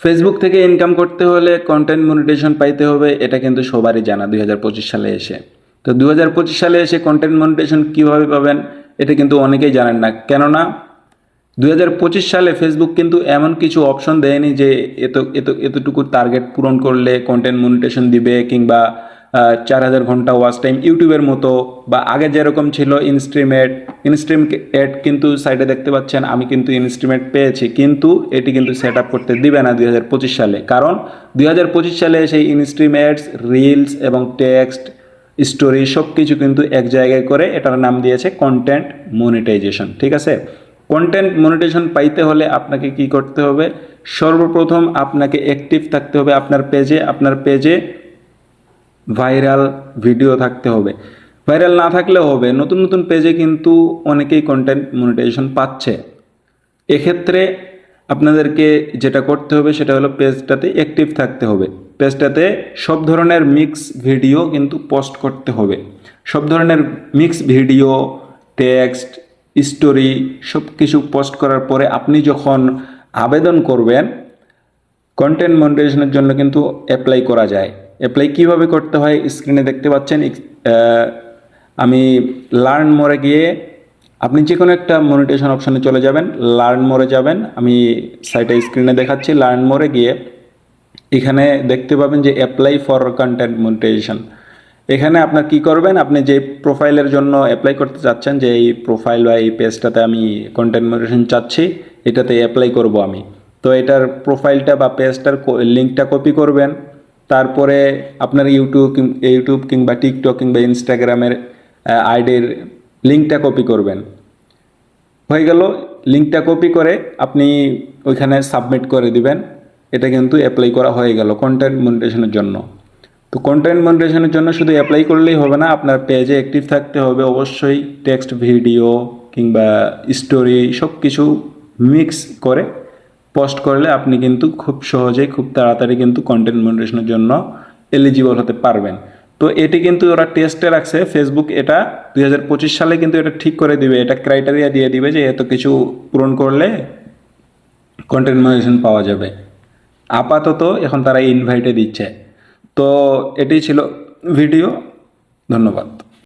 Facebook থেকে income করতে হলে কন্টেন্ট মনিটাইজেশন পাইতে হবে, এটা কিন্তু সবারই জানা 2025 সালে এসে। তো 2025 সালে এসে কন্টেন্ট মনিটাইজেশন কীভাবে পাবেন এটা কিন্তু অনেকেই জানেন না। কেননা 2025 সালে ফেসবুক কিন্তু এমন কিছু অপশন দেয়নি যে এতটুকু টার্গেট পূরণ করলে কন্টেন্ট মনিটাইজেশন দিবে, কিংবা 4000 ঘন্টা ওয়াচ টাইম ইউটিউবের মতো, বা আগে যেরকম ছিল ইনস্ট্রিম অ্যাড কিন্তু সাইডে দেখতে পাচ্ছেন আমি কিন্তু ইনস্ট্রিমেট পেয়েছি, কিন্তু এটি কিন্তু সেট আপ করতে দিবে না 2025 সালে। কারণ 2025 সালে সেই ইনস্ট্রিম অ্যাডস, রিলস এবং টেক্সট, স্টোরি সব কিছু কিন্তু এক জায়গায় করে এটার নাম দিয়েছে কন্টেন্ট মনিটাইজেশন। ঠিক আছে, কন্টেন্ট মনিটাইজেশন পাইতে হলে আপনাকে কি করতে হবে? সর্বপ্রথম আপনাকে অ্যাক্টিভ থাকতে হবে আপনার পেজে ভাইরাল ভিডিও থাকতে হবে। ভাইরাল না থাকলেও হবে, নতুন নতুন পেজে কিন্তু অনেকেই কন্টেন্ট মনিটাইজেশন পাচ্ছে। এক্ষেত্রে আপনাদেরকে যেটা করতে হবে সেটা হলো পেজটাতে অ্যাক্টিভ থাকতে হবে। পেজটাতে সব ধরনের মিক্স ভিডিও কিন্তু পোস্ট করতে হবে। সব ধরনের মিক্স ভিডিও, টেক্সট, স্টোরি সব কিছু পোস্ট করার পরে আপনি যখন আবেদন করবেন কন্টেন্ট মনিটাইজেশনের জন্য কিন্তু অ্যাপ্লাই করা যায়। অ্যাপ্লাই কিভাবে করতে হয় স্ক্রিনে দেখতে পাচ্ছেন। আমি লার্ন মোরে গিয়ে আপনি যে কোনো একটা মনিটাইজেশন অপশনে চলে যাবেন, লার্ন মোরে যাবেন। আমি সাইটে স্ক্রিনে দেখাচ্ছি, লার্ন মোরে গিয়ে এখানে দেখতে পাবেন যে অ্যাপ্লাই ফর কন্টেন্ট মনিটাইজেশন। এখানে আপনার কি করবেন, আপনি যে প্রোফাইলের জন্য অ্যাপ্লাই করতে চাচ্ছেন, যে এই প্রোফাইল বা এই পেজটাতে আমি কন্টেন্ট মনিটাইজেশন চাচ্ছি, এটাতে অ্যাপ্লাই করব আমি। তো এটার প্রোফাইলটা বা পেজটার লিঙ্কটা কপি করবেন। তারপরে আপনার ইউটিউব কিংবা টিকটক কিংবা ইনস্টাগ্রামের আইডির লিঙ্কটা কপি করবেন। হয়ে গেল, লিঙ্কটা কপি করে আপনি ওইখানে সাবমিট করে দিবেন। এটা কিন্তু অ্যাপ্লাই করা হয়ে গেল কন্টেন্ট মনিটাইজেশনের জন্য। তো কন্টেন্ট মনিটাইজেশনের জন্য শুধু অ্যাপ্লাই করলেই হবে না, আপনার পেজে অ্যাক্টিভ থাকতে হবে অবশ্যই। টেক্সট, ভিডিও কিংবা স্টোরি সব কিছু মিক্স করে পোস্ট করলে আপনি কিন্তু খুব সহজেই, খুব তাড়াতাড়ি কিন্তু কন্টেন্ট মনিটাইজেশনের জন্য এলিজিবল হতে পারবেন। তো এটি কিন্তু ওরা টেস্টে রাখছে ফেসবুক, এটা 2025 সালে কিন্তু এটা ঠিক করে দিবে, এটা ক্রাইটেরিয়া দিয়ে দিবে যে এত কিছু পূরণ করলে কন্টেন্ট মনিটাইজেশন পাওয়া যাবে। আপাতত এখন তারা ইনভাইটে দিচ্ছে। তো এটাই ছিল ভিডিও। ধন্যবাদ।